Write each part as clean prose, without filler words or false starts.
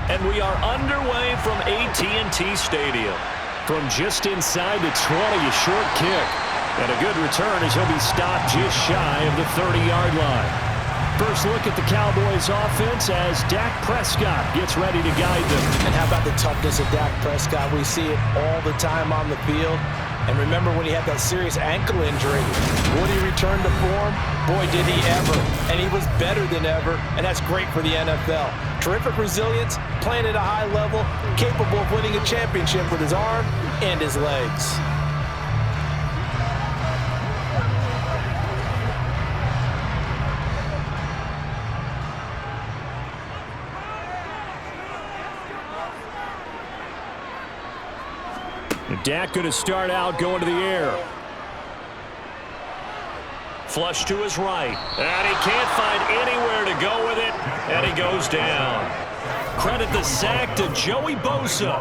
And we are underway from AT&T Stadium. From just inside the 20, a short kick. And a good return as he'll be stopped just shy of the 30-yard line. First look at the Cowboys offense as Dak Prescott gets ready to guide them. And how about the toughness of Dak Prescott? We see it all the time on the field. And remember when he had that serious ankle injury, would he return to form? Boy, did he ever. And he was better than ever, and that's great for the NFL. Terrific resilience, playing at a high level, capable of winning a championship with his arm and his legs. Dak going to start out going to the air. Flush to his right. And he can't find anywhere to go with it. And he goes down. Credit the sack to Joey Bosa.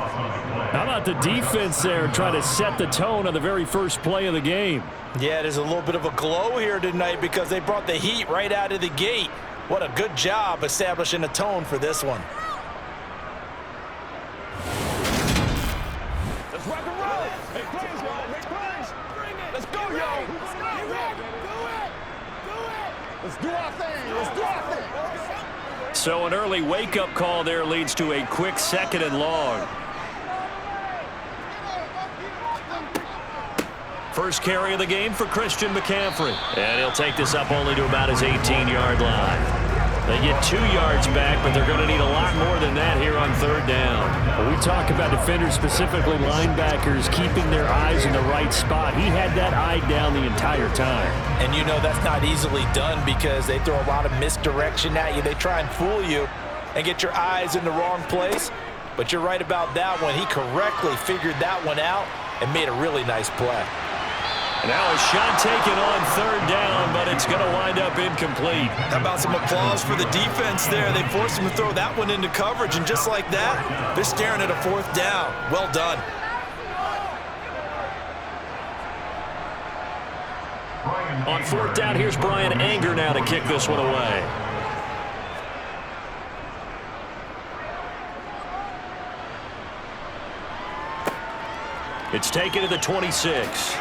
How about the defense there trying to set the tone on the very first play of the game? Yeah, there's a little bit of a glow here tonight because they brought the heat right out of the gate. What a good job establishing a tone for this one. Let's go, yo. Let's do our thing. Let's do our thing. So an early wake-up call there leads to a quick 2nd and long. First carry of the game for Christian McCaffrey. And he'll take this up only to about his 18-yard line. They get 2 yards back, but they're going to need a lot more than that here on 3rd down. When we talk about defenders, specifically linebackers, keeping their eyes in the right spot. He had that eye down the entire time. And you know that's not easily done because they throw a lot of misdirection at you. They try and fool you and get your eyes in the wrong place. But you're right about that one. He correctly figured that one out and made a really nice play. And now a shot taken on 3rd down, but it's going to wind up incomplete. How about some applause for the defense there? They forced him to throw that one into coverage, and just like that, they're staring at a 4th down. Well done. On 4th down, here's Brian Anger now to kick this one away. It's taken to the 26.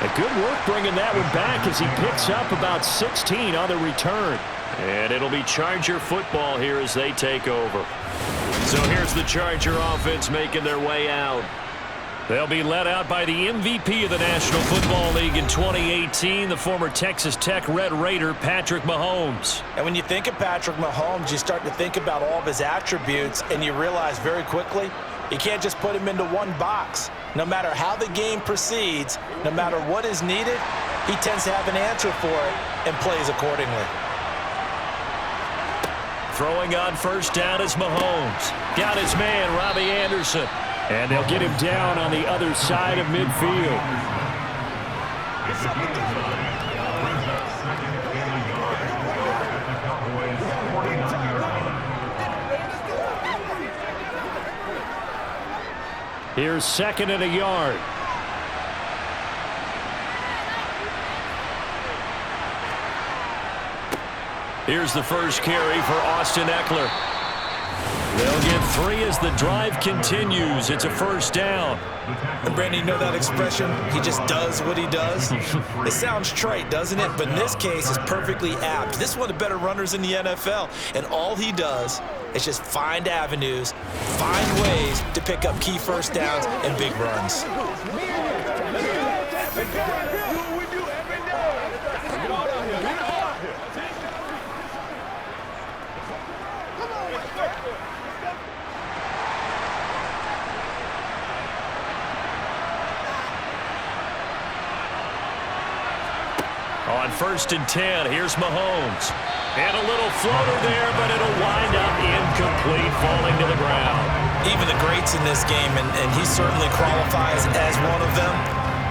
A good work bringing that one back as he picks up about 16 on the return. And it'll be Charger football here as they take over. So here's the Charger offense making their way out. They'll be led out by the MVP of the National Football League in 2018, the former Texas Tech Red Raider, Patrick Mahomes. And when you think of Patrick Mahomes, you start to think about all of his attributes, and you realize very quickly, you can't just put him into one box. No matter how the game proceeds, no matter what is needed, he tends to have an answer for it and plays accordingly. Throwing on 1st down is Mahomes. Got his man, Robbie Anderson. And they'll get him down on the other side of midfield. Here's 2nd and a yard. Here's the first carry for Austin Eckler. They'll get 3 as the drive continues. It's a 1st down. And Brandon, you know that expression? He just does what he does? It sounds trite, doesn't it? But in this case, it's perfectly apt. This is one of the better runners in the NFL. And all he does is just find avenues, find ways to pick up key 1st downs and big runs. On 1st and 10, here's Mahomes. And a little floater there, but it'll wind up incomplete, falling to the ground. Even the greats in this game, and he certainly qualifies as one of them,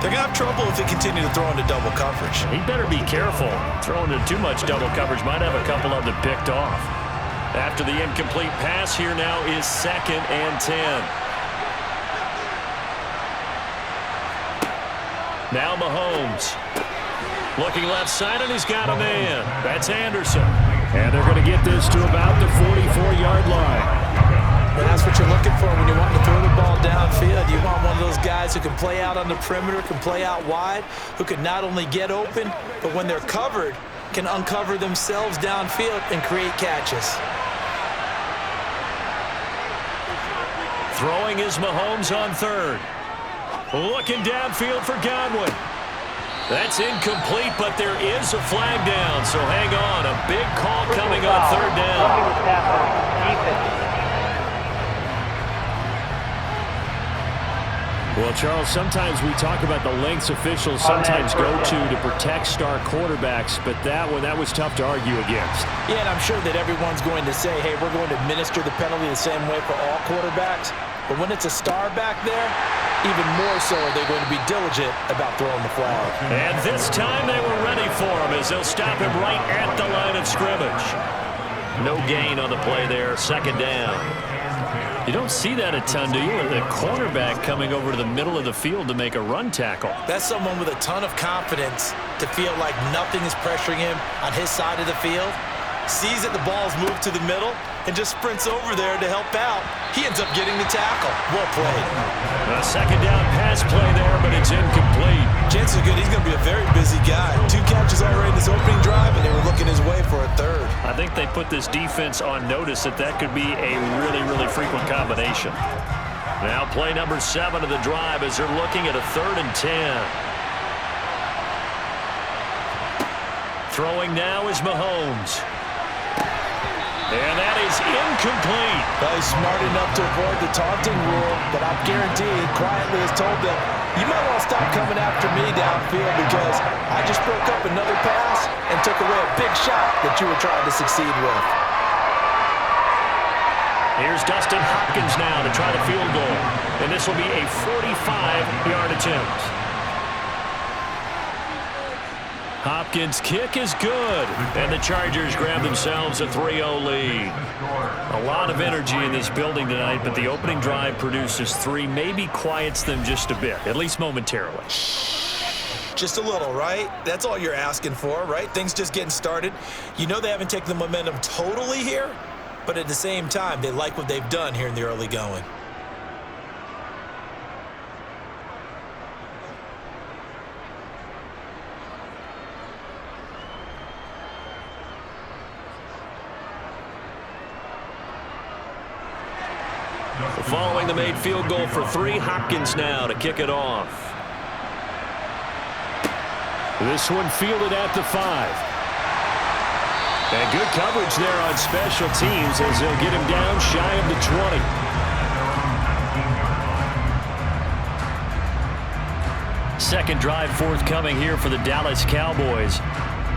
they're going to have trouble if they continue to throw into double coverage. He better be careful. Throwing into too much double coverage might have a couple of them picked off. After the incomplete pass, here now is 2nd and 10. Now Mahomes. Looking left side, and he's got a man. That's Anderson. And they're going to get this to about the 44-yard guys who can play out on the perimeter, can play out wide, who can not only get open, but when they're covered, can uncover themselves downfield and create catches. Throwing is Mahomes on third. Looking downfield for Godwin. That's incomplete, but there is a flag down, so hang on. A big call coming on third down. Well, Charles, sometimes we talk about the lengths officials sometimes go to protect star quarterbacks, but that was tough to argue against. Yeah, and I'm sure that everyone's going to say, hey, we're going to administer the penalty the same way for all quarterbacks. But when it's a star back there, even more so are they going to be diligent about throwing the flag. And this time they were ready for him as they'll stop him right at the line of scrimmage. No gain on the play there, second down. You don't see that a ton, do you? The cornerback coming over to the middle of the field to make a run tackle. That's someone with a ton of confidence to feel like nothing is pressuring him on his side of the field. Sees that the ball's moved to the middle and just sprints over there to help out. He ends up getting the tackle. Well played. A second down pass play there, but it's incomplete. Chances are good he's going to be a very busy guy. 2 catches already in this opening drive, and they were looking his way for a third. I think they put this defense on notice that could be a really, really frequent combination. Now play number 7 of the drive as they're looking at a 3rd and 10. Throwing now is Mahomes. And that is incomplete. Well, he's smart enough to avoid the taunting rule, but I'm guaranteed he quietly has told them, you might want to stop coming after me downfield because I just broke up another pass and took away a big shot that you were trying to succeed with. Here's Dustin Hopkins now to try the field goal. And this will be a 45-yard attempt. Hopkins' kick is good, and the Chargers grab themselves a 3-0 lead. A lot of energy in this building tonight, but the opening drive produces 3, maybe quiets them just a bit, at least momentarily. Just a little, right? That's all you're asking for, right? Things just getting started. You know they haven't taken the momentum totally here, but at the same time, they like what they've done here in the early going. Following the made field goal for 3, Hopkins now to kick it off. This one fielded at the 5. And good coverage there on special teams as they'll get him down shy of the 20. Second drive forthcoming here for the Dallas Cowboys.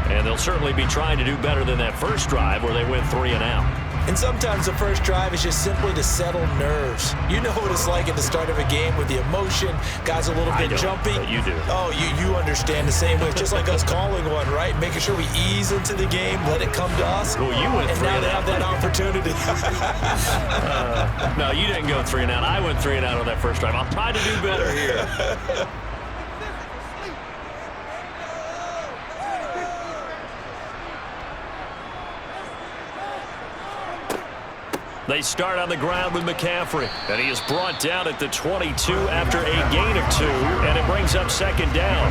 And they'll certainly be trying to do better than that first drive where they went 3 and out. And sometimes the first drive is just simply to settle nerves. You know what it's like at the start of a game with the emotion, guys a little bit jumpy. But you do. Oh, you understand the same way. It's just like us calling one, right? Making sure we ease into the game, let it come to us. Well, you went 3 and now and they out. have that opportunity. No, you didn't go 3 and out. I went 3 and out on that first drive. I'll try to do better here. They start on the ground with McCaffrey, and he is brought down at the 22 after a gain of 2, and it brings up second down.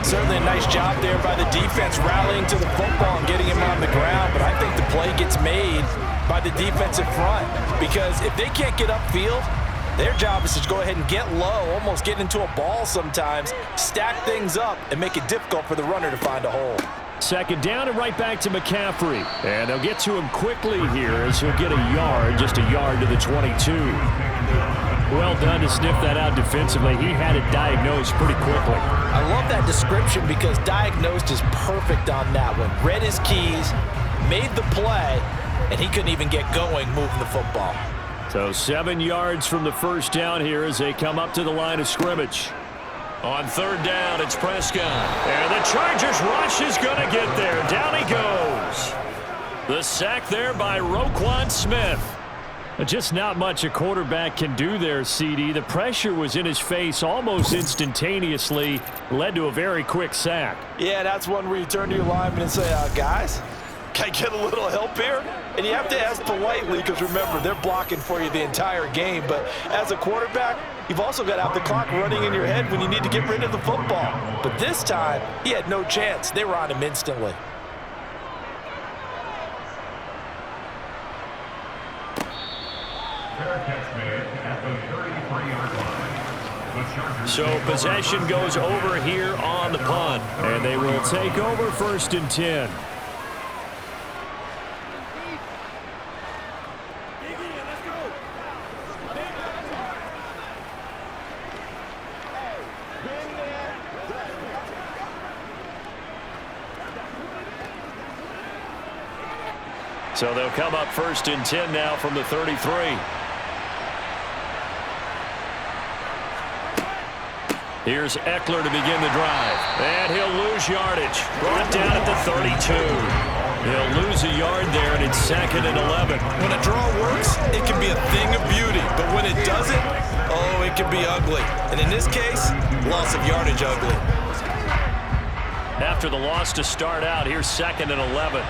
Certainly a nice job there by the defense rallying to the football and getting him on the ground, but I think the play gets made by the defensive front because if they can't get upfield, their job is to go ahead and get low, almost get into a ball sometimes, stack things up, and make it difficult for the runner to find a hole. Second down and right back to McCaffrey. And they'll get to him quickly here as he'll get a yard, just a yard to the 22. Well done to sniff that out defensively. He had it diagnosed pretty quickly. I love that description because diagnosed is perfect on that one. Read his keys, made the play, and he couldn't even get going moving the football. So 7 yards from the first down here as they come up to the line of scrimmage. On third down, it's Prescott. And the Chargers rush is going to get there. Down he goes. The sack there by Roquan Smith. Just not much a quarterback can do there, CD. The pressure was in his face almost instantaneously, led to a very quick sack. Yeah, that's one where you turn to your lineman and say, guys, can I get a little help here? And you have to ask politely because, remember, they're blocking for you the entire game. But as a quarterback, you've also got to have the clock running in your head when you need to get rid of the football. But this time, he had no chance. They were on him instantly. So possession goes over here on the punt. And they will take over 1st and 10. So they'll come up 1st and 10 now from the 33. Here's Eckler to begin the drive. And he'll lose yardage. Brought down at the 32. He'll lose a yard there, and it's 2nd and 11. When a draw works, it can be a thing of beauty. But when it doesn't, oh, it can be ugly. And in this case, loss of yardage ugly. After the loss to start out, here's 2nd and 11.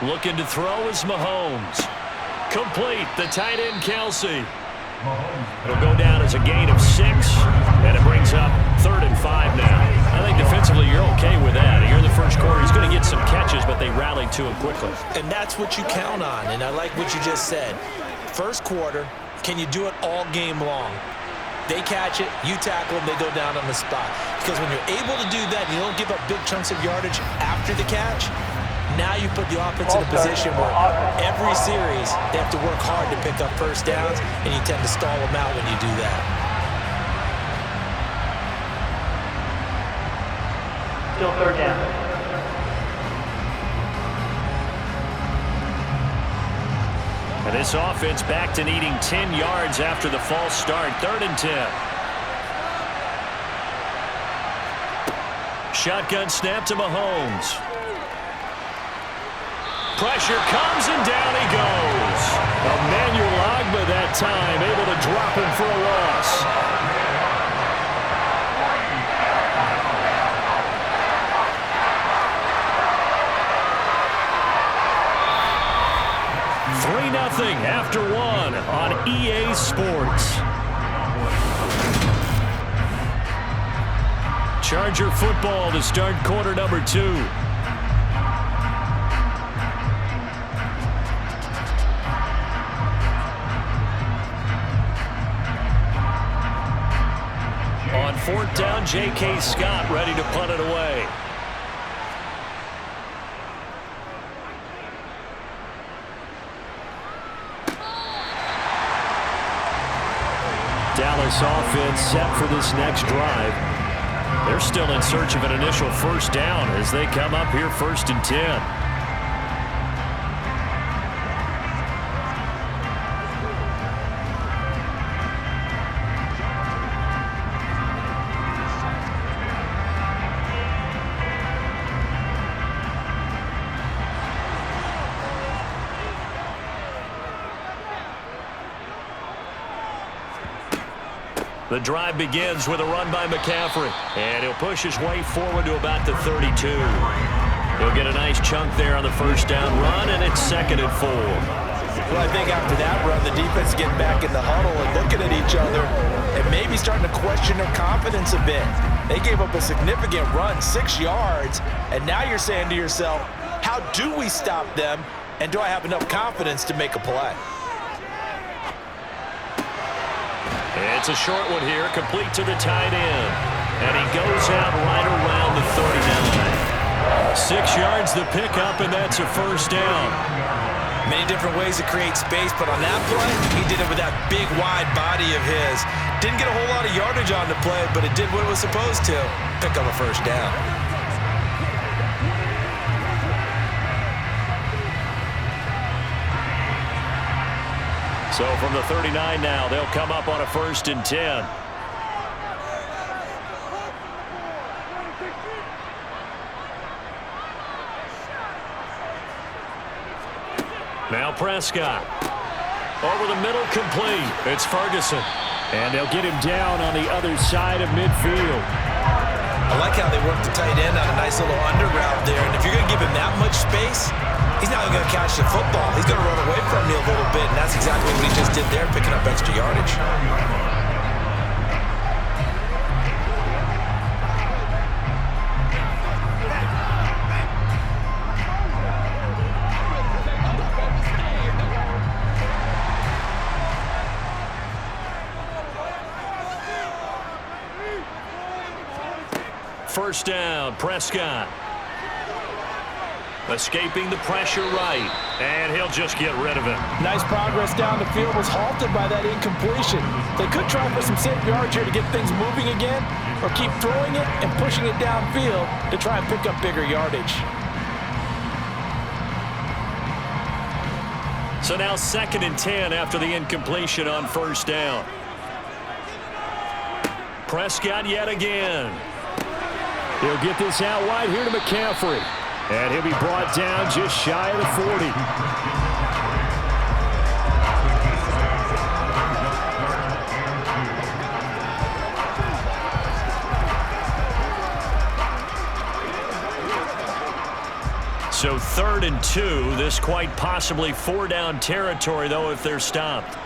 Looking to throw is Mahomes. Complete, the tight end Kelsey. It'll go down as a gain of 6, and it brings up 3rd and 5 now. I think defensively you're okay with that. Here in the first quarter, he's going to get some catches, but they rallied to him quickly. And that's what you count on, and I like what you just said. First quarter, can you do it all game long? They catch it, you tackle them, they go down on the spot. Because when you're able to do that, and you don't give up big chunks of yardage after the catch, now you put the offense in a position where every series they have to work hard to pick up first downs, and you tend to stall them out when you do that. Still 3rd down. And this offense back to needing 10 yards after the false start. 3rd and 10. Shotgun snap to Mahomes. Pressure comes, and down he goes. Emmanuel Ogbah that time, able to drop him for a loss. Nothing after 1 on EA Sports. Charger football to start quarter number 2. On 4th down, J.K. Scott ready to punt it away. Dallas offense set for this next drive. They're still in search of an initial first down as they come up here 1st and 10. The drive begins with a run by McCaffrey, and he'll push his way forward to about the 32. He'll get a nice chunk there on the first down run, and it's 2nd and 4. Well, I think after that run, the defense is getting back in the huddle and looking at each other and maybe starting to question their confidence a bit. They gave up a significant run, 6 yards, and now you're saying to yourself, how do we stop them, and do I have enough confidence to make a play? It's a short one here, complete to the tight end. And he goes out right around the 39. 6 yards the pickup, and that's a first down. Many different ways to create space, but on that play, he did it with that big, wide body of his. Didn't get a whole lot of yardage on the play, but it did what it was supposed to. Pick up a first down. So from the 39 now, they'll come up on a 1st and 10. Now Prescott. Over the middle, complete. It's Ferguson. And they'll get him down on the other side of midfield. I like how they work the tight end on a nice little under route there. And if you're going to give him that much space, he's not going to catch the football. He's going to run away from you a little bit, and that's exactly what he just did there, picking up extra yardage. First down, Prescott. Escaping the pressure right, and he'll just get rid of it. Nice progress down the field, was halted by that incompletion. They could try for some safe yards here to get things moving again, or keep throwing it and pushing it downfield to try and pick up bigger yardage. So now 2nd and 10 after the incompletion on first down. Prescott yet again. He'll get this out wide here to McCaffrey. And he'll be brought down just shy of the 40. So 3rd and 2. This quite possibly 4-down territory, though, if they're stopped.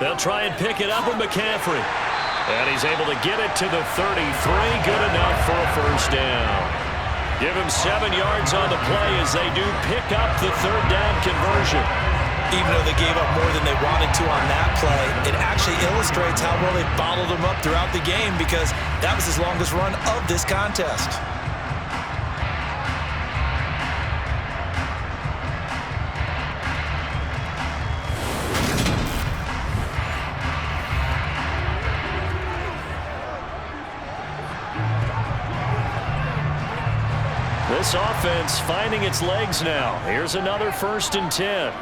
They'll try and pick it up with McCaffrey. And he's able to get it to the 33. Good enough for a first down. Give him 7 yards on the play as they do pick up the 3rd down conversion. Even though they gave up more than they wanted to on that play, it actually illustrates how well they bottled him up throughout the game, because that was his longest run of this contest. This offense finding its legs now. Here's another 1st and 10.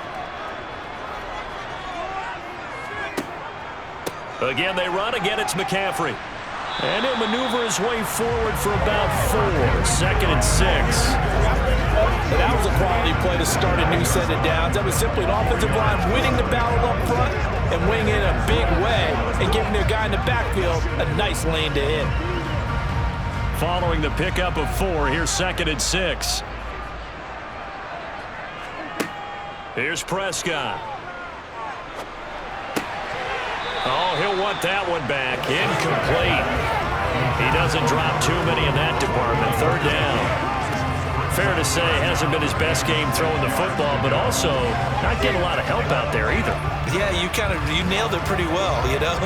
Again, they run. Again, it's McCaffrey. And he'll maneuver his way forward for about 4. 2nd and 6. That was a quality play to start a new set of downs. That was simply an offensive line winning the battle up front and winning it in a big way and giving their guy in the backfield a nice lane to hit. Following the pickup of 4, here's 2nd and 6. Here's Prescott. Oh, he'll want that one back. Incomplete. He doesn't drop too many in that department. 3rd down. Fair to say, hasn't been his best game throwing the football, but also not getting a lot of help out there either. Yeah, you nailed it pretty well, you know.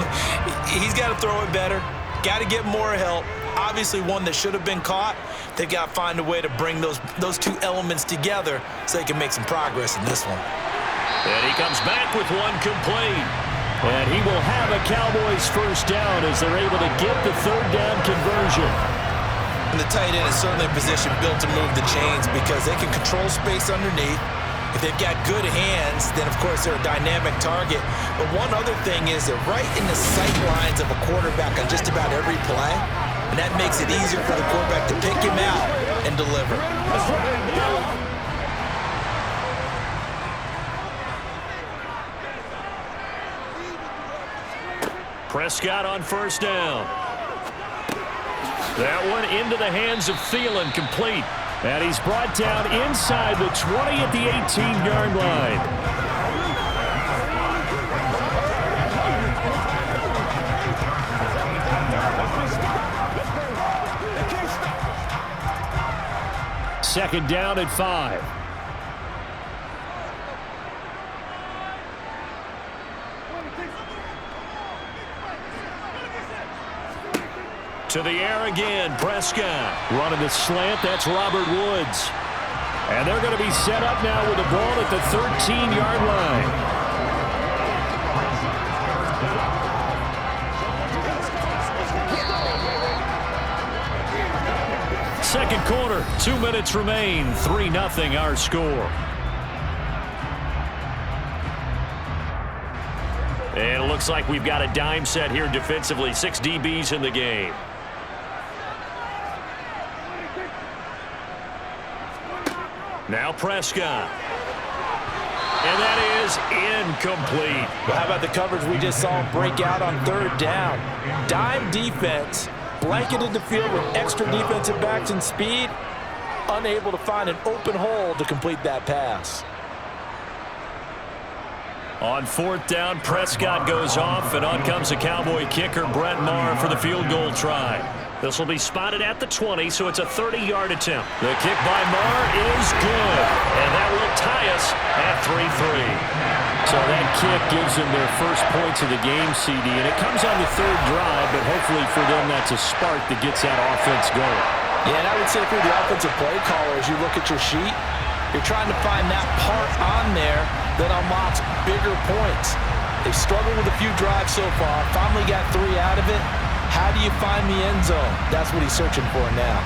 He's got to throw it better. Got to get more help. Obviously one that should have been caught. They've got to find a way to bring those 2 elements together so they can make some progress in this one. And he comes back with one complete. And he will have a Cowboys first down as they're able to get the 3rd down conversion. And the tight end is certainly a position built to move the chains because they can control space underneath. If they've got good hands, then of course they're a dynamic target. But one other thing is they're right in the sight lines of a quarterback on just about every play. And that makes it easier for the quarterback to pick him out and deliver. Prescott on first down. That one into the hands of Thielen, complete. And he's brought down inside the 20 at the 18-yard line. Second down at 5. To the air again, Prescott. Running the slant, that's Robert Woods. And they're going to be set up now with the ball at the 13-yard line. Second quarter, 2 minutes remain, 3-0 our score. And it looks like we've got a dime set here defensively, 6 DBs in the game. Now Prescott. And that is incomplete. Well, how about the coverage we just saw break out on 3rd down? Dime defense, blanketed the field with extra defensive backs and speed. unable to find an open hole to complete that pass. On 4th down, Prescott goes off, and on comes the Cowboy kicker, Brett Maher, for the field goal try. This will be spotted at the 20, so it's a 30-yard attempt. The kick by Maher is good, and that will tie us at 3-3. So that kick gives them their first points of the game, CD, and it comes on the 3rd drive, but hopefully for them that's a spark that gets that offense going. Yeah, and I would say if you're the offensive play caller, as you look at your sheet, you're trying to find that part on there that unlocks bigger points. They've struggled with a few drives so far, finally got 3 out of it. How do you find the end zone? That's what he's searching for now.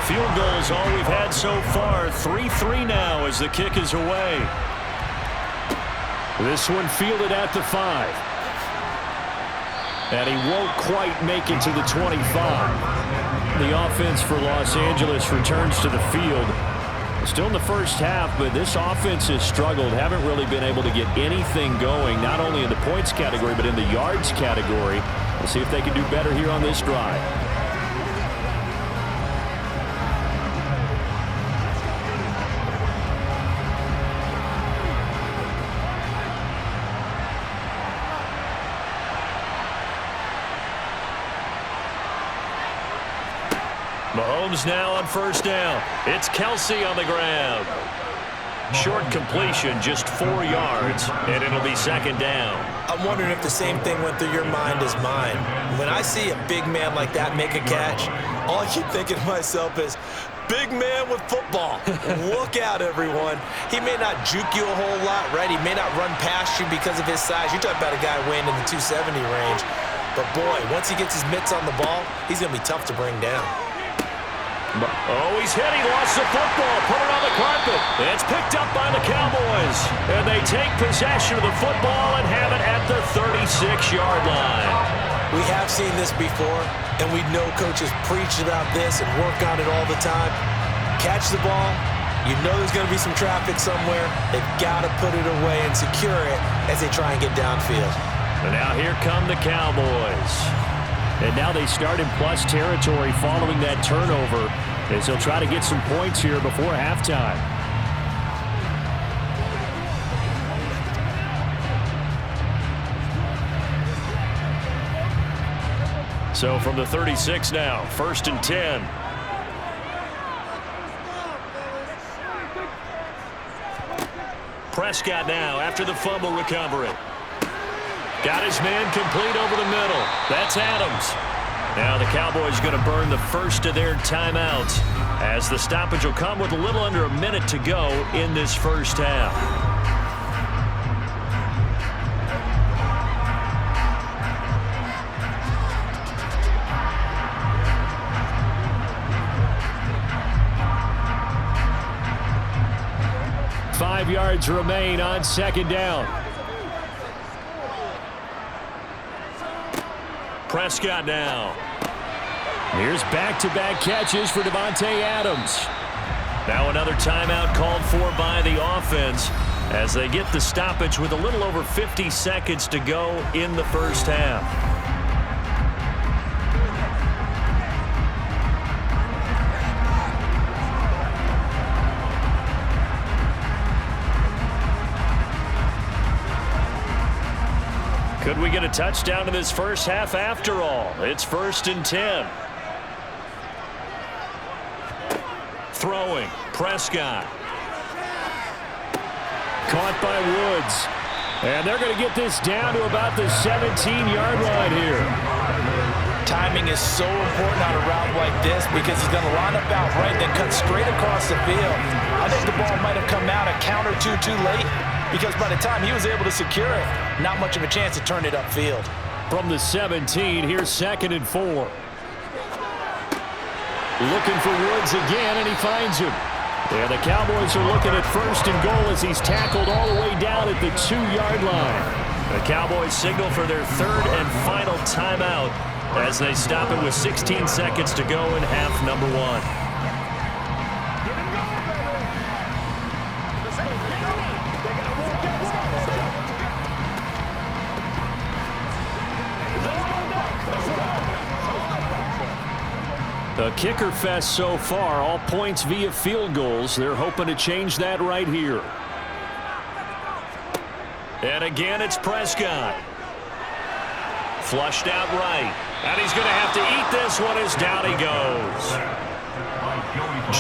Field goal is all we've had so far. 3-3 now as the kick is away. This one fielded at the 5. And he won't quite make it to the 25. The offense for Los Angeles returns to the field. Still in the first half, but this offense has struggled. Haven't really been able to get anything going, not only in the points category, but in the yards category. We'll see if they can do better here on this drive. Mahomes now on 1st down. It's Kelsey on the ground. Short completion, just 4 yards, and it'll be 2nd down. I'm wondering if the same thing went through your mind as mine. When I see a big man like that make a catch, all I keep thinking to myself is, big man with football. Look out, everyone. He may not juke you a whole lot, right? He may not run past you because of his size. You're talking about a guy weighing in the 270 range. But, boy, once he gets his mitts on the ball, he's going to be tough to bring down. Oh, he's hit. He lost the football. Put it on the carpet. It's picked up by the Cowboys. And they take possession of the football and have it at the 36-yard line. We have seen this before, and we know coaches preach about this and work on it all the time. Catch the ball. You know there's going to be some traffic somewhere. They've got to put it away and secure it as they try and get downfield. And now here come the Cowboys. And now they start in plus territory following that turnover as they'll try to get some points here before halftime. So from the 36 now, 1st and 10. Prescott now after the fumble recovery. Got his man complete over the middle. That's Adams. Now the Cowboys going to burn the first of their timeouts as the stoppage will come with a little under a minute to go in this first half. Five yards remain on 2nd down. Prescott now. Here's back-to-back catches for Davante Adams. Now another timeout called for by the offense as they get the stoppage with a little over 50 seconds to go in the first half. Could we get a touchdown in this first half after all? It's 1st and 10. Throwing, Prescott. Caught by Woods. And they're going to get this down to about the 17-yard line here. Timing is so important on a route like this because he's going to line up out right, then cut straight across the field. I think the ball might have come out a count or two too late, because by the time he was able to secure it, not much of a chance to turn it upfield. From the 17, here's 2nd and 4. Looking for Woods again, and he finds him. Yeah, the Cowboys are looking at 1st and goal as he's tackled all the way down at the 2-yard line. The Cowboys signal for their 3rd and final timeout as they stop it with 16 seconds to go in half number one. The kicker fest so far, all points via field goals. They're hoping to change that right here. And again, it's Prescott. Flushed out right. And he's going to have to eat this one as down he goes.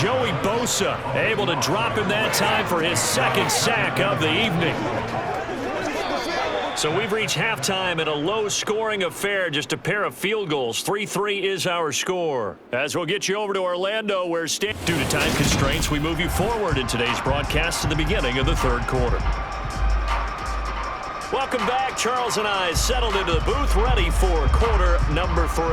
Joey Bosa able to drop him that time for his second sack of the evening. So we've reached halftime in a low-scoring affair, just a pair of field goals. 3-3 is our score. As we'll get you over to Orlando, where due to time constraints, we move you forward in today's broadcast to the beginning of the third quarter. Welcome back. Charles and I settled into the booth, ready for quarter number 3.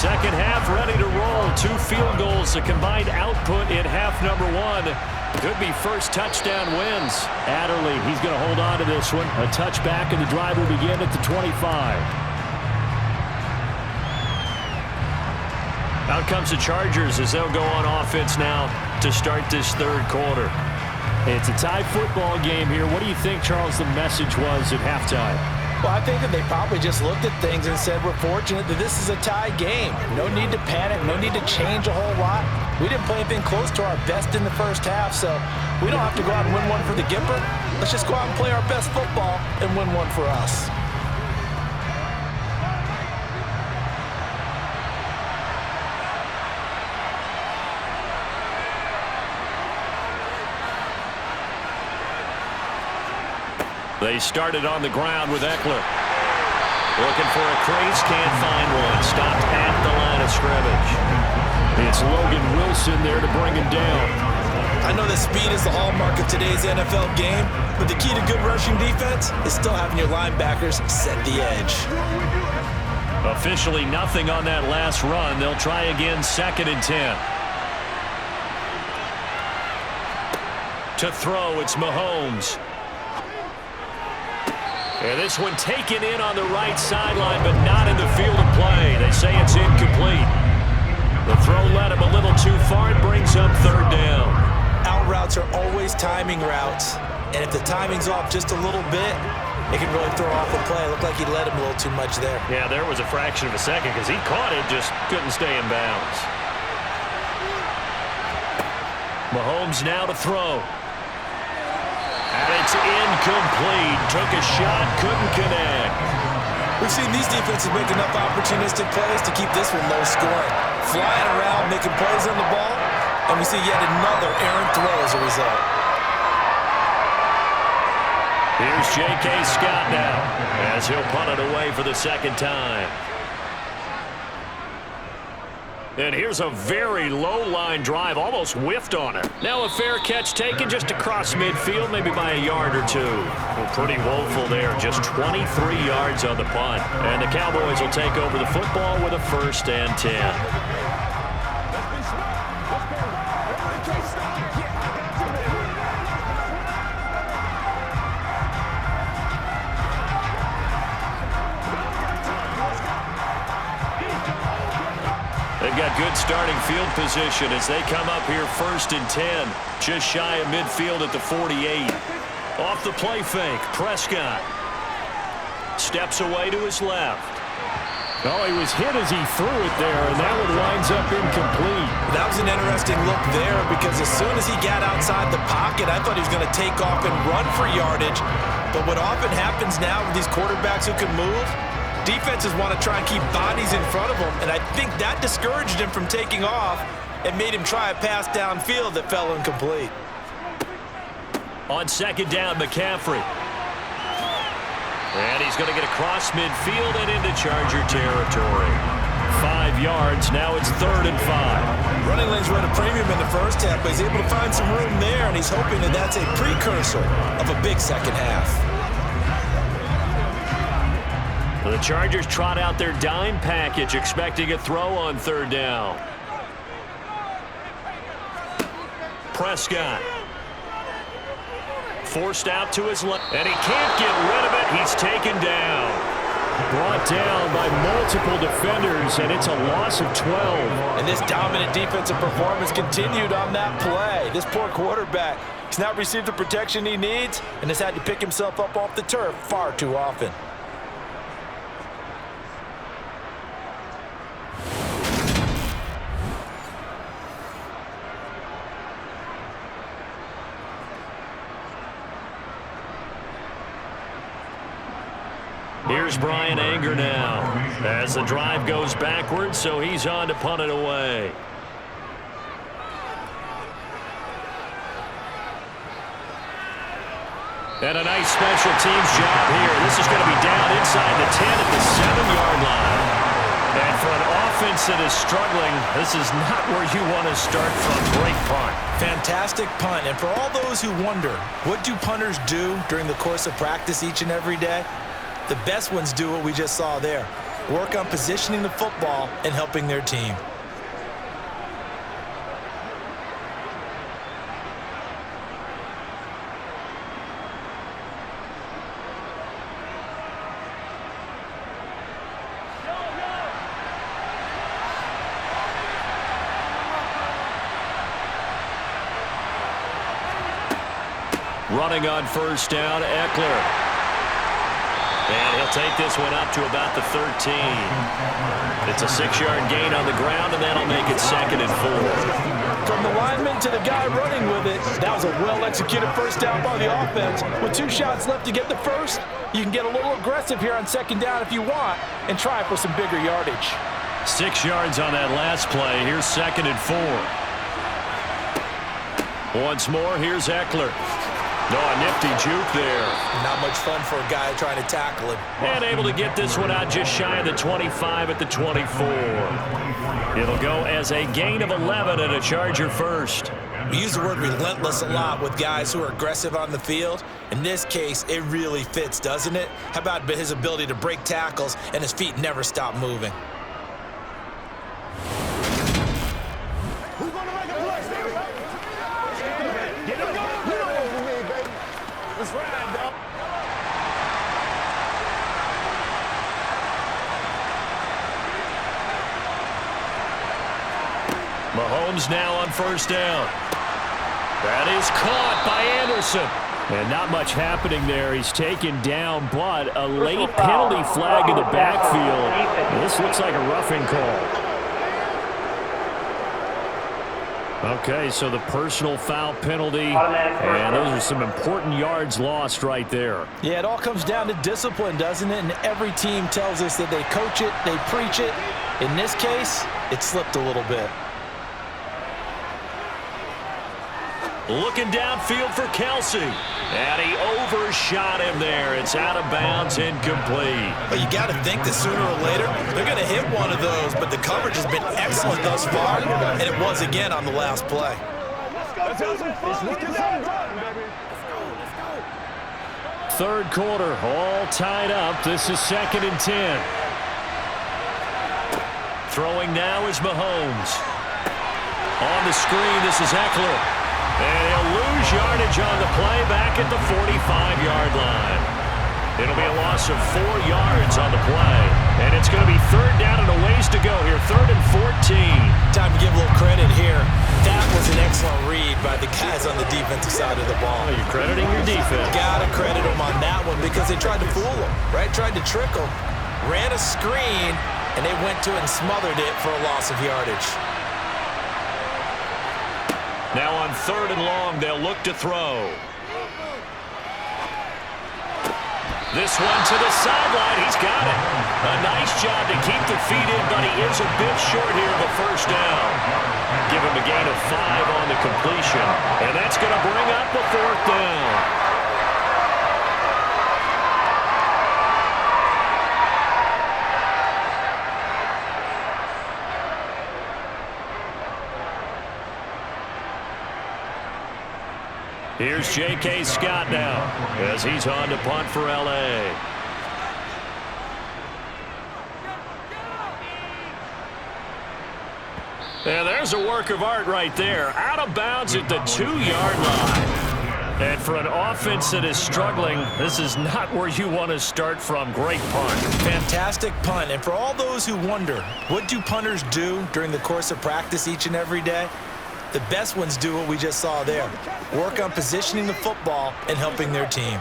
Second half ready to roll. 2 field goals, the combined output in half number 1. Could be first touchdown wins. Adderley, he's going to hold on to this one. A touchback, and the drive will begin at the 25. Out comes the Chargers as they'll go on offense now to start this third quarter. It's a tie football game here. What do you think, Charles, the message was at halftime? Well, I think that they probably just looked at things and said, we're fortunate that this is a tie game. No need to panic. No need to change a whole lot. We didn't play anything close to our best in the first half, so we don't have to go out and win one for the Gipper. Let's just go out and play our best football and win one for us. They started on the ground with Eckler. Looking for a crease, can't find one. Stopped at the line of scrimmage. It's Logan Wilson there to bring him down. I know that speed is the hallmark of today's NFL game, but the key to good rushing defense is still having your linebackers set the edge. Officially nothing on that last run. They'll try again, 2nd and 10. To throw, it's Mahomes. And this one taken in on the right sideline, but not in the field of play. They say it's incomplete. The throw led him a little too far. It brings up 3rd down. Out routes are always timing routes, and if the timing's off just a little bit, it can really throw off the play. It looked like he led him a little too much there. Yeah, there was a fraction of a second because he caught it, just couldn't stay in bounds. Mahomes now to throw. And it's incomplete. Took a shot, couldn't connect. We've seen these defenses make enough opportunistic plays to keep this one low scoring. Flying around, making plays on the ball, and we see yet another errant throw as a result. Here's J.K. Scott now as he'll punt it away for the 2nd time. And here's a very low-line drive, almost whiffed on it. Now a fair catch taken just across midfield, maybe by a yard or 2. Well, pretty woeful there, just 23 yards on the punt. And the Cowboys will take over the football with a 1st and 10. They've got good starting field position as they come up here 1st and 10. Just shy of midfield at the 48. Off the play fake, Prescott. Steps away to his left. Oh, he was hit as he threw it there, and that one winds up incomplete. That was an interesting look there because as soon as he got outside the pocket, I thought he was going to take off and run for yardage. But what often happens now with these quarterbacks who can move, Defenses want to try and keep bodies in front of him, and I think that discouraged him from taking off and made him try a pass downfield that fell incomplete. On second down, McCaffrey. And he's going to get across midfield and into Charger territory. 5 yards. Now it's 3rd and 5. Running lanes were at a premium in the first half, but he's able to find some room there, and he's hoping that that's a precursor of a big second half. The Chargers trot out their dime package, expecting a throw on 3rd down. Prescott. Forced out to his left, and he can't get rid of it. He's taken down. Brought down by multiple defenders, and it's a loss of 12. And this dominant defensive performance continued on that play. This poor quarterback, he's not received the protection he needs and has had to pick himself up off the turf far too often. Here's Brian Anger now as the drive goes backwards, so he's on to punt it away. And a nice special teams job here. This is going to be down inside the 10 at the 7-yard line. And for an offense that is struggling, this is not where you want to start from. Great punt. Fantastic punt. And for all those who wonder, what do punters do during the course of practice each and every day? The best ones do what we just saw there. Work on positioning the football and helping their team. Running on 1st down, Eckler. And he'll take this one up to about the 13. It's a 6-yard gain on the ground, and that'll make it 2nd and 4. From the lineman to the guy running with it, that was a well-executed first down by the offense. With 2 shots left to get the first, you can get a little aggressive here on 2nd down if you want and try for some bigger yardage. 6 yards on that last play. Here's 2nd and 4. Once more, here's Eckler. No, a nifty juke there. Not much fun for a guy trying to tackle him. And able to get this one out just shy of the 25 at the 24. It'll go as a gain of 11 and a Charger first. We use the word relentless a lot with guys who are aggressive on the field. In this case, it really fits, doesn't it? How about his ability to break tackles and his feet never stop moving? Mahomes now on 1st down. That is caught by Anderson. And not much happening there. He's taken down, but a late penalty flag in the backfield. This looks like a roughing call. Okay, so the personal foul penalty, and those are some important yards lost right there. Yeah, it all comes down to discipline, doesn't it? And every team tells us that they coach it, they preach it. In this case, it slipped a little bit. Looking downfield for Kelsey. And he overshot him there. It's out of bounds, incomplete. But you got to think that sooner or later, they're going to hit one of those. But the coverage has been excellent thus far, and it was again on the last play. Third quarter, all tied up. This is 2nd and 10. Throwing now is Mahomes. On the screen, this is Eckler. And he'll lose yardage on the play back at the 45-yard line. It'll be a loss of 4 yards on the play. And it's going to be 3rd down and a ways to go here. 3rd and 14. Time to give a little credit here. That was an excellent read by the guys on the defensive side of the ball. Oh, you're crediting your defense. Got to credit them on that one because they tried to fool them, right? Tried to trick them. Ran a screen, and they went to it and smothered it for a loss of yardage. Now on 3rd and long, they'll look to throw. This one to the sideline. He's got it. A nice job to keep the feet in, but he is a bit short here of a first down. Give him a gain of 5 on the completion, and that's going to bring up a 4th down. Here's J.K. Scott now as he's on to punt for L.A. And there's a work of art right there. Out of bounds at the 2-yard line. And for an offense that is struggling, this is not where you want to start from. Great punt. Fantastic punt. And for all those who wonder, what do punters do during the course of practice each and every day? The best ones do what we just saw there. Work on positioning the football and helping their team.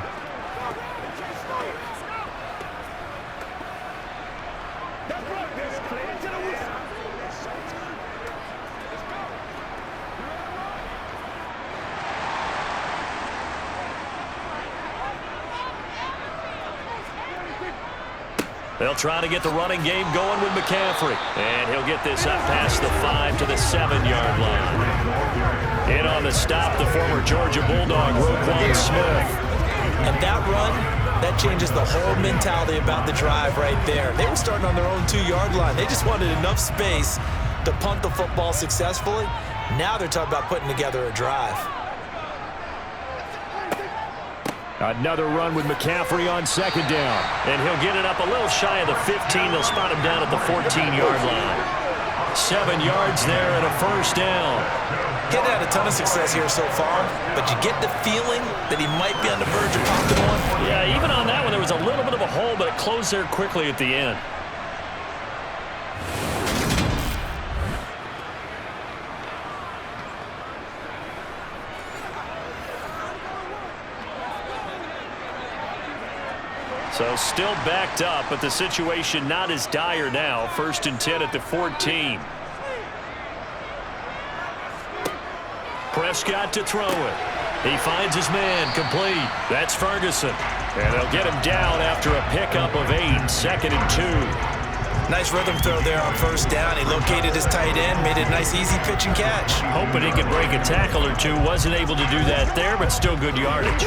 They'll try to get the running game going with McCaffrey. And he'll get this up past the 5 to the 7-yard line. In on the stop, the former Georgia Bulldog, Roquan Smith. And that run, that changes the whole mentality about the drive right there. They were starting on their own 2-yard line. They just wanted enough space to punt the football successfully. Now they're talking about putting together a drive. Another run with McCaffrey on 2nd down. And he'll get it up a little shy of the 15. They'll spot him down at the 14-yard line. 7 yards there and a first down. Getting had a ton of success here so far, but you get the feeling that he might be on the verge of popping one. Yeah, even on that one, there was a little bit of a hole, but it closed there quickly at the end. So still backed up, but the situation not as dire now. 1st and 10 at the 14. Prescott to throw it. He finds his man complete. That's Ferguson. And they'll get him down after a pickup of 8. 2nd and 2. Nice rhythm throw there on 1st down. He located his tight end, made it a nice easy pitch and catch. Hoping he could break a tackle or two. Wasn't able to do that there, but still good yardage.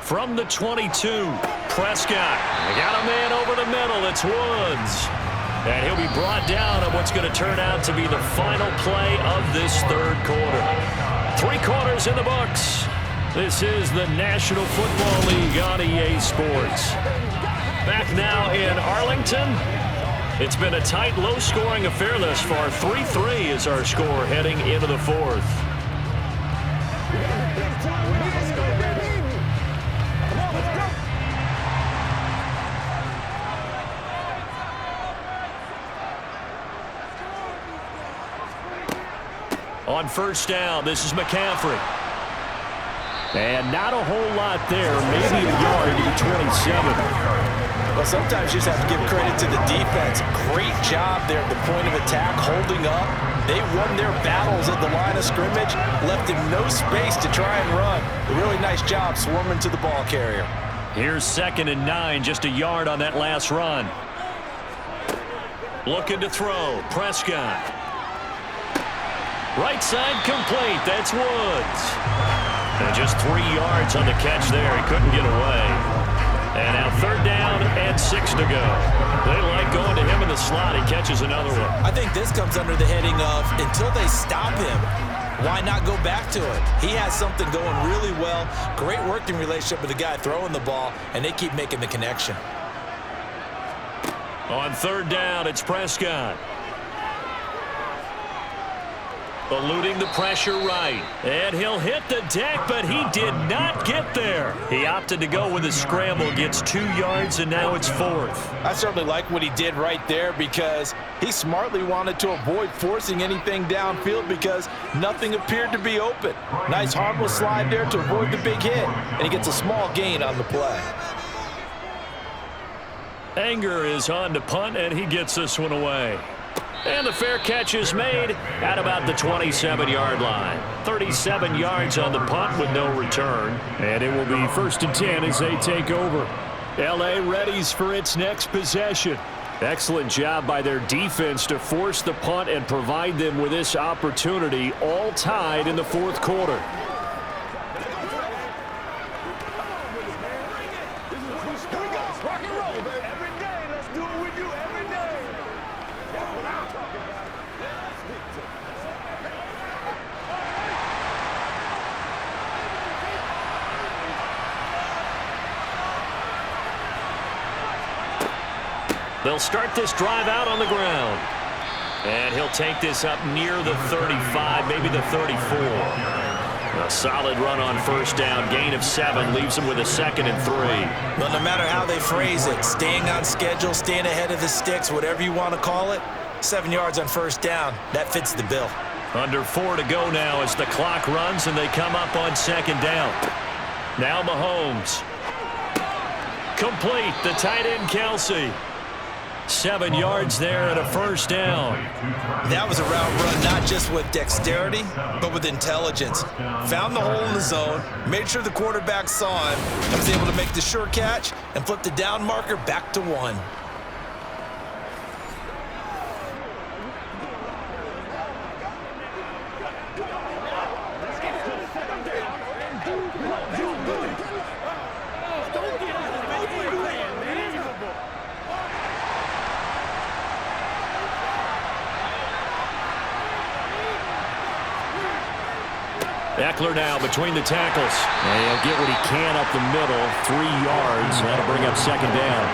From the 22, Prescott. They got a man over the middle. It's Woods. And he'll be brought down on what's going to turn out to be the final play of this 3rd quarter. 3 quarters in the books. This is the National Football League on EA Sports. Back now in Arlington. It's been a tight, low-scoring affair thus far. 3-3 is our score heading into the 4th. On 1st down, this is McCaffrey. And not a whole lot there, maybe a yard to the 27. Well, sometimes you just have to give credit to the defense. Great job there at the point of attack, holding up. They won their battles at the line of scrimmage, left him no space to try and run. A really nice job swarming to the ball carrier. Here's 2nd and 9, just a yard on that last run. Looking to throw, Prescott. Right side complete. That's Woods. And just 3 yards on the catch there. He couldn't get away. And now 3rd down and 6 to go. They like going to him in the slot. He catches another one. I think this comes under the heading of until they stop him, why not go back to it? He has something going really well. Great working relationship with the guy throwing the ball, and they keep making the connection. On 3rd down, it's Prescott. Eluding the pressure right. And he'll hit the deck, but he did not get there. He opted to go with a scramble, gets 2 yards, and now it's 4th. I certainly like what he did right there because he smartly wanted to avoid forcing anything downfield because nothing appeared to be open. Nice harmless slide there to avoid the big hit, and he gets a small gain on the play. Anger is on to punt, and he gets this one away. And the fair catch is made at about the 27-yard line. 37 yards on the punt with no return. And it will be 1st and 10 as they take over. L.A. readies for its next possession. Excellent job by their defense to force the punt and provide them with this opportunity, all tied in the 4th quarter. They'll start this drive out on the ground. And he'll take this up near the 35, maybe the 34. A solid run on 1st down. Gain of 7 leaves him with a 2nd and 3. Well, no matter how they phrase it, staying on schedule, staying ahead of the sticks, whatever you want to call it, 7 yards on 1st down, that fits the bill. Under 4 to go now as the clock runs and they come up on 2nd down. Now Mahomes. Complete, the tight end Kelsey. 7 yards there and a 1st down. That was a route run not just with dexterity, but with intelligence. Found the hole in the zone, made sure the quarterback saw him, and was able to make the sure catch and flip the down marker back to 1. Eckler now between the tackles. And he'll get what he can up the middle, 3 yards. That'll bring up 2nd down.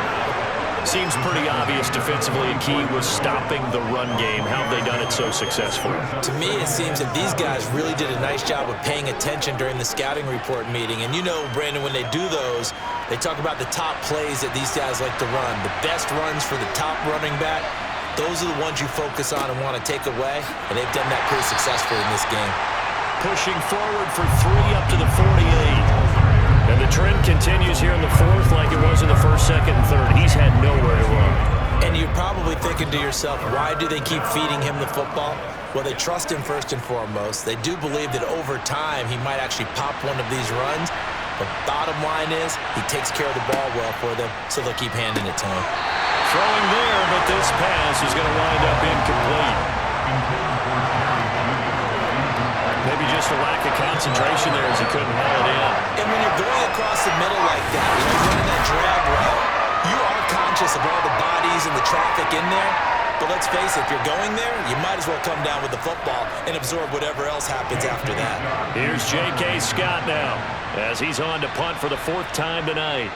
Seems pretty obvious defensively and key was stopping the run game. How have they done it so successfully? To me, it seems that these guys really did a nice job of paying attention during the scouting report meeting. And you know, Brandon, when they do those, they talk about the top plays that these guys like to run. The best runs for the top running back, those are the ones you focus on and want to take away. And they've done that pretty successfully in this game. Pushing forward for 3 up to the 48. And the trend continues here in the 4th like it was in the 1st, 2nd, and 3rd. He's had nowhere to run. And you're probably thinking to yourself, why do they keep feeding him the football? Well, they trust him first and foremost. They do believe that over time he might actually pop one of these runs. But bottom line is he takes care of the ball well for them, so they'll keep handing it to him. Throwing there, but this pass is going to wind up incomplete. Maybe just a lack of concentration there as he couldn't haul it in. And when you're going across the middle like that, when you're running that drag route, you are conscious of all the bodies and the traffic in there. But let's face it, if you're going there, you might as well come down with the football and absorb whatever else happens after that. Here's J.K. Scott now as he's on to punt for the 4th time tonight.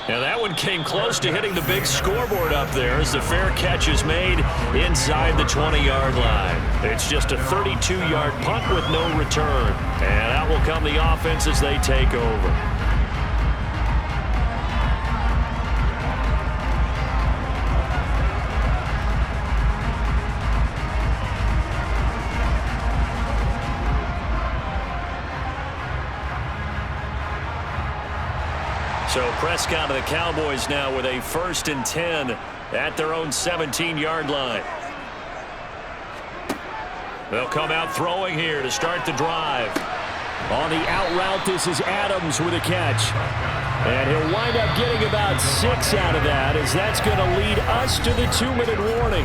Now that one came close to hitting the big scoreboard up there as the fair catch is made inside the 20-yard line. It's just a 32-yard punt with no return. And out will come the offense as they take over. So Prescott of the Cowboys now with a 1st and 10 at their own 17-yard line. They'll come out throwing here to start the drive. On the out route, this is Adams with a catch. And he'll wind up getting about 6 out of that, as that's going to lead us to the 2-minute warning.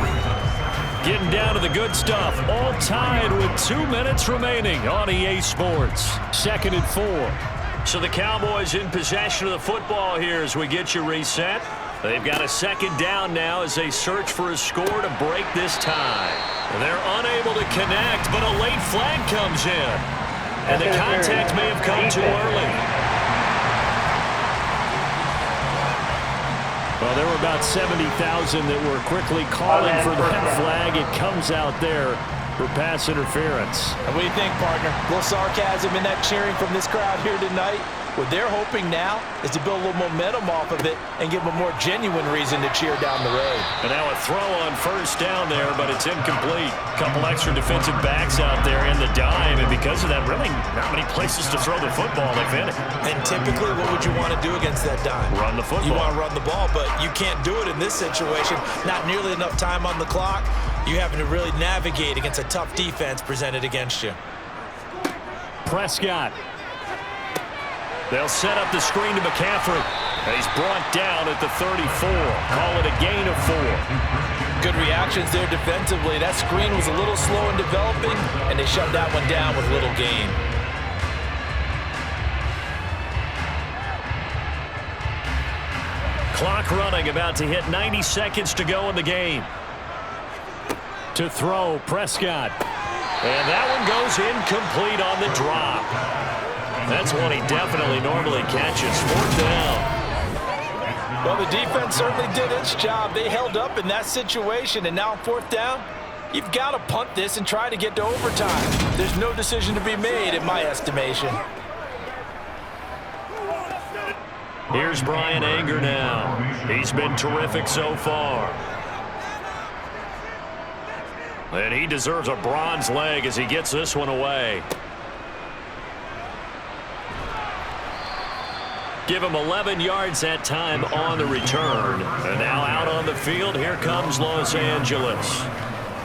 Getting down to the good stuff. All tied with 2 minutes remaining on EA Sports. 2nd and 4. So the Cowboys in possession of the football here as we get you reset. They've got a 2nd down now as they search for a score to break this tie. They're unable to connect, but a late flag comes in. And the contact may have come too early. Well, there were about 70,000 that were quickly calling for that flag. It comes out there for pass interference. And what do you think, partner? A little sarcasm in that cheering from this crowd here tonight. What they're hoping now is to build a little momentum off of it and give them a more genuine reason to cheer down the road. And now a throw on first down there, but it's incomplete. Couple extra defensive backs out there in the dime, and because of that, really not many places to throw the football, if any. And typically, what would you want to do against that dime? Run the football. You want to run the ball, but you can't do it in this situation. Not nearly enough time on the clock. You having to really navigate against a tough defense presented against you. Prescott. They'll set up the screen to McCaffrey. He's brought down at the 34. Call it a gain of 4. Good reactions there defensively. That screen was a little slow in developing, and they shut that one down with a little gain. Clock running, about to hit 90 seconds to go in the game. To throw, Prescott. And that one goes incomplete on the drop. That's one he definitely normally catches. 4th down. Well, the defense certainly did its job. They held up in that situation, and now on 4th down, you've got to punt this and try to get to overtime. There's no decision to be made in my estimation. Here's Brian Anger now. He's been terrific so far. And he deserves a bronze leg as he gets this one away. Give him 11 yards that time on the return. And now out on the field, here comes Los Angeles.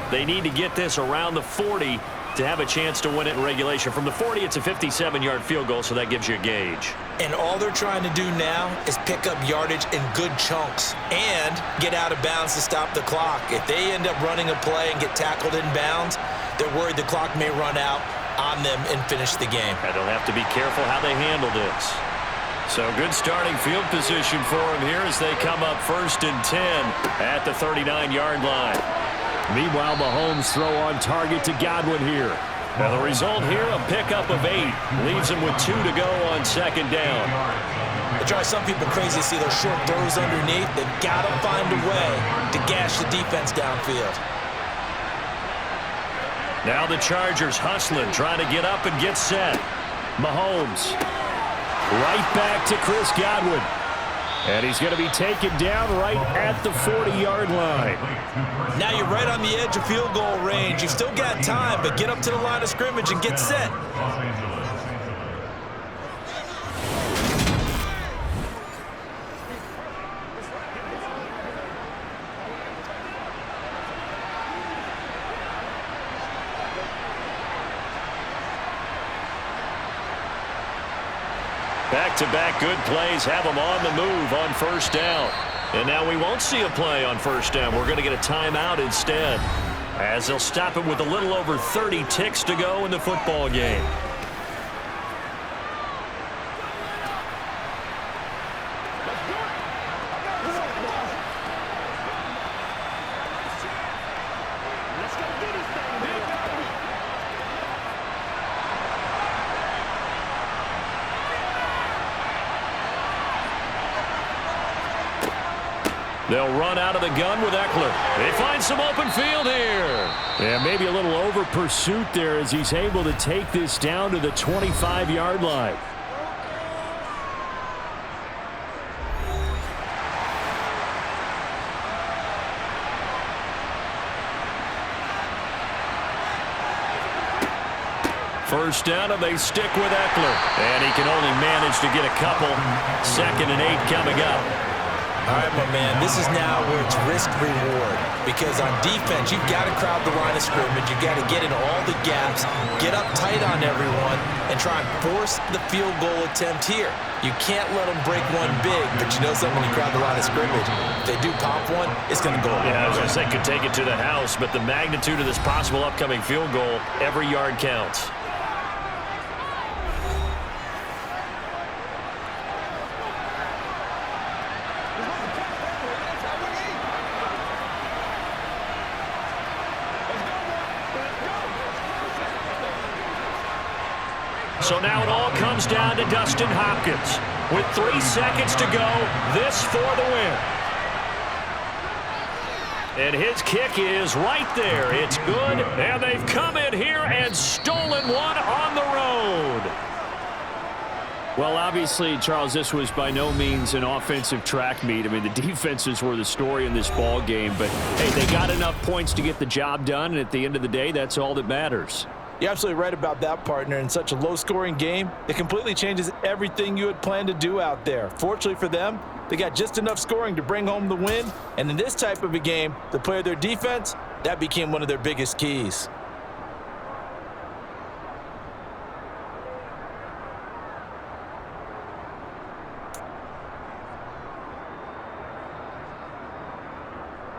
They need to get this around the 40 to have a chance to win it in regulation. From the 40, it's a 57-yard field goal, so that gives you a gauge. And all they're trying to do now is pick up yardage in good chunks and get out of bounds to stop the clock. If they end up running a play and get tackled in bounds, they're worried the clock may run out on them and finish the game. And they'll have to be careful how they handle this. So good starting field position for them here as they come up 1st and 10 at the 39-yard line. Meanwhile, Mahomes throw on target to Godwin here. Now the result here, a pickup of 8. Leaves him with 2 to go on 2nd down. It drives some people crazy to see those short throws underneath. They've got to find a way to gash the defense downfield. Now the Chargers hustling, trying to get up and get set. Mahomes. Right back to Chris Godwin. And he's going to be taken down right at the 40-yard line. Now you're right on the edge of field goal range. You've still got time, but get up to the line of scrimmage and get set. Back-to-back good plays have them on the move on 1st down. And now we won't see a play on 1st down. We're going to get a timeout instead, as they'll stop it with a little over 30 ticks to go in the football game. They'll run out of the gun with Eckler. They find some open field here. Yeah, maybe a little over pursuit there as he's able to take this down to the 25-yard line. First down, and they stick with Eckler. And he can only manage to get a couple. 2nd and 8 coming up. All right, my man, this is now where it's risk-reward. Because on defense, you've got to crowd the line of scrimmage. You've got to get in all the gaps, get up tight on everyone, and try and force the field goal attempt here. You can't let them break one big, but you know something when you crowd the line of scrimmage. If they do pop one, it's going to go away. Yeah, I was going to say could take it to the house, but the magnitude of this possible upcoming field goal, every yard counts. So now it all comes down to Dustin Hopkins. With 3 seconds to go, this for the win. And his kick is right there. It's good, and they've come in here and stolen one on the road. Well, obviously, Charles, this was by no means an offensive track meet. I mean, the defenses were the story in this ball game. But, hey, they got enough points to get the job done, and at the end of the day, that's all that matters. You're absolutely right about that, partner. In such a low-scoring game, it completely changes everything you had planned to do out there. Fortunately for them, they got just enough scoring to bring home the win. And in this type of a game, to play their defense, that became one of their biggest keys.